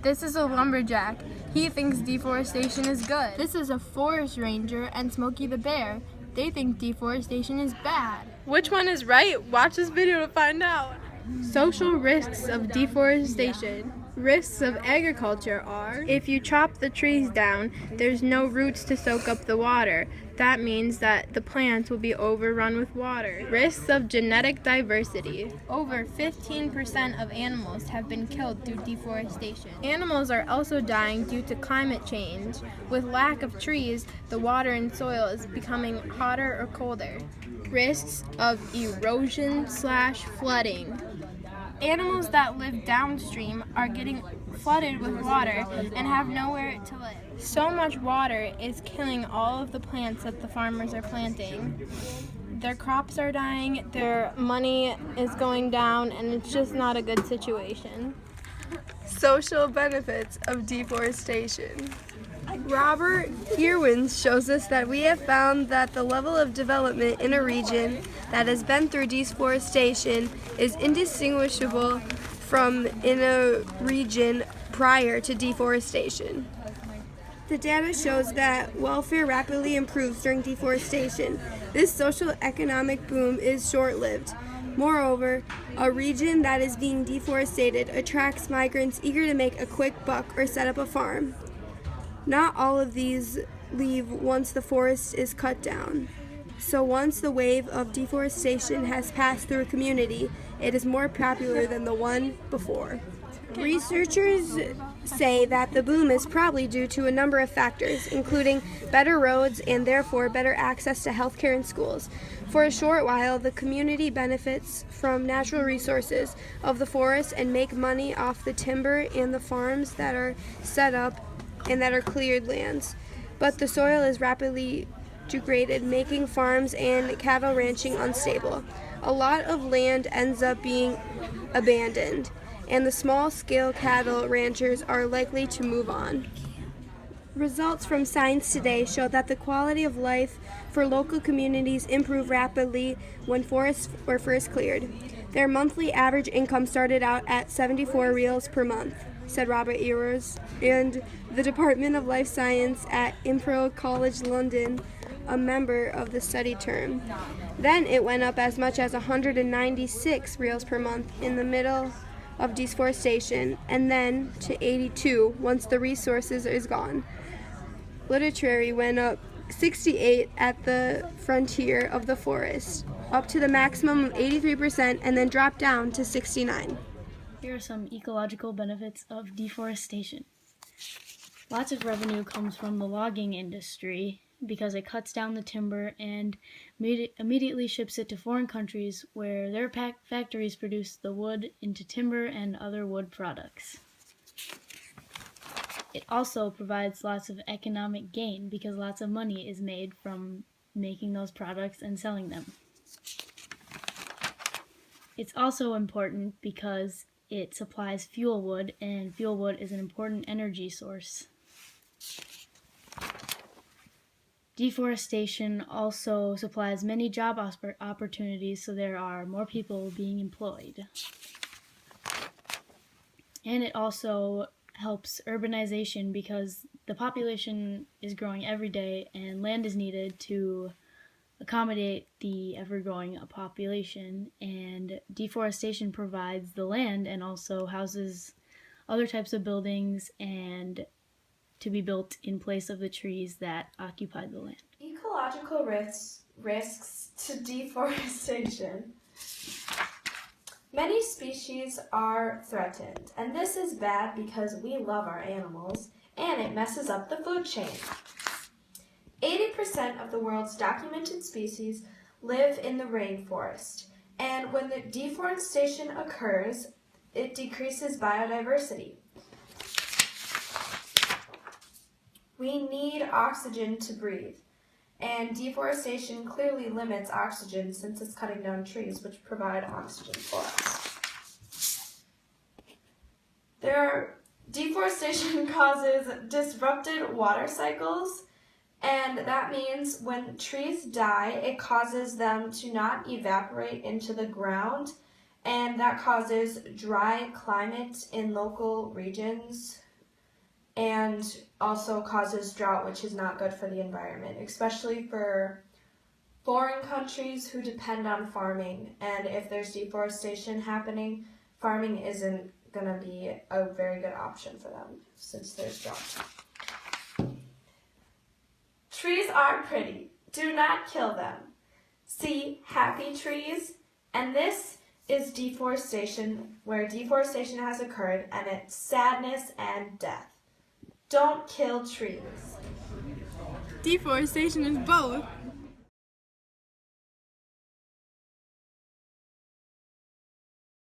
This is a lumberjack. He thinks deforestation is good. This is a forest ranger and Smokey the Bear. They think deforestation is bad. Which one is right? Watch this video to find out. Social risks of deforestation. Risks of agriculture are: if you chop the trees down, there's no roots to soak up the water. That means that the plants will be overrun with water. Risks of genetic diversity. Over 15% of animals have been killed through deforestation. Animals are also dying due to climate change. With lack of trees, the water and soil is becoming hotter or colder. Risks of erosion/flooding. Animals that live downstream are getting flooded with water and have nowhere to live. So much water is killing all of the plants that the farmers are planting. Their crops are dying, their money is going down, and it's just not a good situation. Social benefits of deforestation. Robert Irwin shows us that we have found that the level of development in a region that has been through deforestation is indistinguishable from in a region prior to deforestation. The data shows that welfare rapidly improves during deforestation. This social economic boom is short-lived. Moreover, a region that is being deforested attracts migrants eager to make a quick buck or set up a farm. Not all of these leave once the forest is cut down. So once the wave of deforestation has passed through a community, it is more popular than the one before. Researchers say that the boom is probably due to a number of factors, including better roads and therefore better access to healthcare and schools. For a short while, the community benefits from natural resources of the forest and make money off the timber and the farms that are set up and that are cleared lands. But the soil is rapidly degraded, making farms and cattle ranching unstable. A lot of land ends up being abandoned, and the small-scale cattle ranchers are likely to move on. Results from Science Today show that the quality of life for local communities improved rapidly when forests were first cleared. Their monthly average income started out at 74 reals per month, said Robert Eros, and the Department of Life Science at Imperial College London, a member of the study term. Then it went up as much as 196 reals per month in the middle of deforestation, and then to 82 once the resources is gone. Literary went up 68 at the frontier of the forest, up to the maximum of 83%, and then dropped down to 69. Here are some ecological benefits of deforestation. Lots of revenue comes from the logging industry because it cuts down the timber and immediately ships it to foreign countries where their factories produce the wood into timber and other wood products. It also provides lots of economic gain because lots of money is made from making those products and selling them. It's also important because it supplies fuel wood, and fuel wood is an important energy source. Deforestation also supplies many job opportunities, so there are more people being employed. And it also helps urbanization because the population is growing every day and land is needed to accommodate the ever-growing population, and deforestation provides the land and also houses other types of buildings and to be built in place of the trees that occupy the land. Ecological risks to deforestation. Many species are threatened, and this is bad because we love our animals and it messes up the food chain. 80% of the world's documented species live in the rainforest, and when the deforestation occurs, it decreases biodiversity. We need oxygen to breathe, and deforestation clearly limits oxygen since it's cutting down trees which provide oxygen for us. Deforestation causes disrupted water cycles, and that means when trees die, it causes them to not evaporate into the ground, and that causes dry climate in local regions and also causes drought, which is not good for the environment, especially for foreign countries who depend on farming. And if there's deforestation happening, farming isn't going to be a very good option for them since there's drought. Trees are pretty. Do not kill them. See happy trees? And this is deforestation, where deforestation has occurred, and it's sadness and death. Don't kill trees. Deforestation is both